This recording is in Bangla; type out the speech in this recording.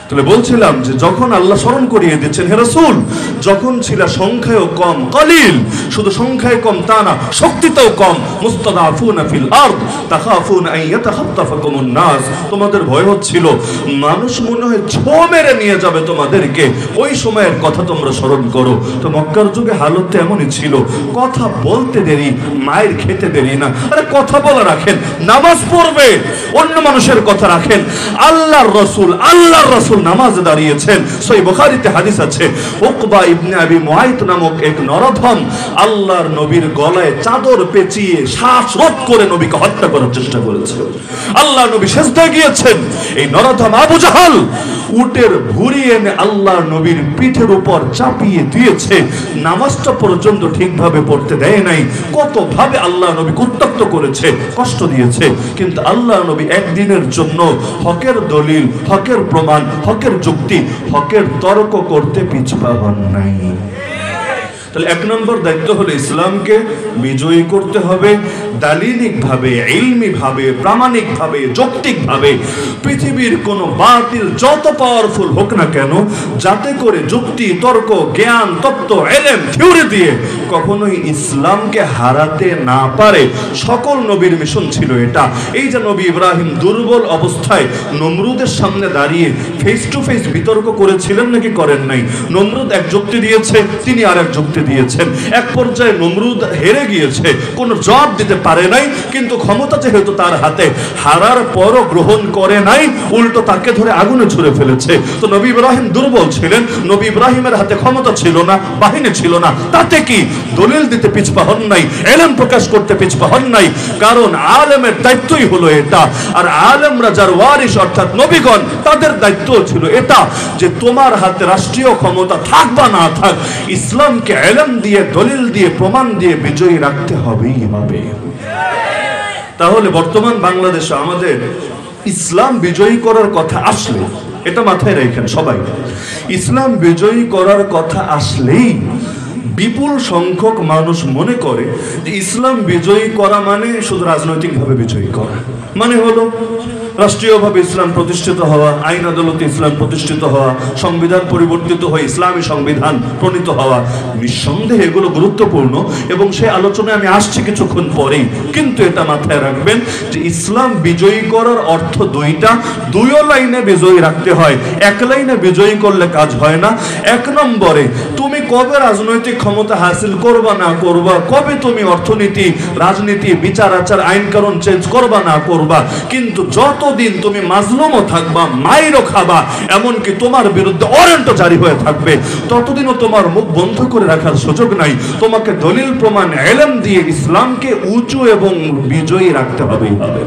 তাহলে বলছিলাম যে যখন আল্লাহ স্মরণ করিয়ে দিচ্ছেন, হে রাসূল, যখন ছিল সংখ্যায়ও কম, কলিল, শুধু সংখ্যায় কম তা না, শক্তিতেও কম, মুস্তাদাফুনা ফিল আরদ তাখাফুনা আন ইয়াতাখাত্তাফাকুমুন নাস, তোমাদের ভয় হচ্ছিল মানুষ মনে হয় ছো মেরে নিয়ে যাবে তোমাদেরকে, ওই সময়ের কথা তোমরা স্মরণ করো। তো মক্কার যুগে হালত এমনই ছিল, কথা বলতে দেরি, মায়ের খেতে দেরি না। আরে কথা বলা রাখেন, নামাজ পড়বে, অন্য মানুষের কথা রাখেন। আল্লাহর রাসূল নামাজে দাঁড়িয়েছেন। সহিহ বুখারীতে হাদিস আছে, উকবা ইবনে আবি মুআইত নামক এক নরধম আল্লাহর নবীর গলায় চাদর পেঁচিয়ে শ্বাসরোধ করে নবীকে হত্যা করার চেষ্টা করেছে। আল্লাহর নবী সিজদায় গিয়েছেন, এই নরধম আবু জাহাল উটের ভুঁড়ি এনে আল্লাহর নবীর পিঠের উপর চাপিয়ে দিয়েছে, নামাজটা পর্যন্ত ঠিকভাবে পড়তে দেয় নাই। কত ভাবে আল্লাহর নবী উত্তপ্ত করেছে, কষ্ট দিয়েছে, কিন্তু আল্লাহর নবী একদিনের জন্য হকের দলিল, হকের প্রমাণ, হকের যুক্তি, হকের তর্ক করতে পিছপা হন নাই। তাহলে এক নম্বর দায়িত্ব হলো ইসলামকে বিজয়ী করতে হবে, দালিলিক ভাবে, ইলমি ভাবে, প্রামাণিক ভাবে, যৌক্তিক ভাবে। পৃথিবীর কোন বাতিল যত পাওয়ারফুল হোক না কেন, যাতে করে যুক্তি, তর্ক, জ্ঞান, তত্ত্ব, ইলম, থিওরি দিয়ে কখনোই ইসলামকে হারাতে না পারে। সকল নবীর মিশন ছিল এটা। এই যে নবী ইব্রাহিম দুর্বল অবস্থায় নমরুদের সামনে দাঁড়িয়ে ফেস টু ফেস বিতর্ক করেছিলেন নাকি করেন নাই? নমরুদ এক যুক্তি দিয়েছে, তিনি আর এক যুক্তি দিয়েছেন। এক পর্যায়ে নমরুদ হেরে গিয়েছে, কোনো জবাব দিতে পারে নাই, কিন্তু ক্ষমতা যেহেতু তার হাতে, হারার পরও গ্রহণ করে নাই, উল্টো তাকে ধরে আগুনে ছুঁড়ে ফেলেছে। তো নবী ইব্রাহিম দুর্বল ছিলেন, নবী ইব্রাহিমের হাতে ক্ষমতা ছিল না, বাহিনী ছিল না, তাতে কি দলিল দিতে পিছপা হন নাই, ইলম প্রকাশ করতে পিছপা হন নাই। কারণ আলেমের দায়িত্বই হলো এটা। আর আলেমরা যার ওয়ারিস অর্থাৎ নবীগণ, তাদের দায়িত্ব ছিল এটা যে তোমার হাতে রাষ্ট্রীয় ক্ষমতা থাক বা না থাক, ইসলামকে ইলম দিয়ে, দলিল দিয়ে, প্রমাণ দিয়ে বিজয়ী রাখতে হবেই হবে। তাহলে বর্তমান বাংলাদেশে আমাদের ইসলাম বিজয়ী করার কথা আসলে, এটা মাথায় রাখেন সবাই, ইসলাম বিজয়ী করার কথা আসলেই বিপুল সংখ্যক মানুষ মনে করে যে ইসলাম বিজয়ী করা মানে শুধু রাজনৈতিকভাবে বিজয়ী করা, মানে হলো রাষ্ট্রীয়ভাবে ইসলাম প্রতিষ্ঠিত হওয়া, আইন আদালতে ইসলাম প্রতিষ্ঠিত হওয়া, সংবিধান পরিবর্তিত হয়ে ইসলামী সংবিধান প্রণীত হওয়া। নিঃসন্দেহে এগুলো গুরুত্বপূর্ণ এবং সেই আলোচনায় আমি আসছি কিছুক্ষণ পরেই। কিন্তু এটা মাথায় রাখবেন যে ইসলাম বিজয়ী করার অর্থ দুইটা, দুইও লাইনে বিজয়ী রাখতে হয়। এক লাইনে বিজয়ী করলে কাজ হয় না। এক নম্বরে তুমি কবে রাজনৈতিক ক্ষমতা হাসিল করবা না করবা, কবে তুমি অর্থনীতি, রাজনীতি, বিচার আচার, আইন কানুন চেঞ্জ করবা না করবা, কিন্তু যতদিন তুমি মাজলুমও থাকবা, মাইরও খাবা, এমনকি তোমার বিরুদ্ধে ওয়ারেন্টও জারি হয়ে থাকবে, ততদিনও তোমার মুখ বন্ধ করে রাখার সুযোগ নাই। তোমাকে দলিল, প্রমাণ, ইলম দিয়ে ইসলামকে উঁচু এবং বিজয়ী রাখতে হবেই হবে।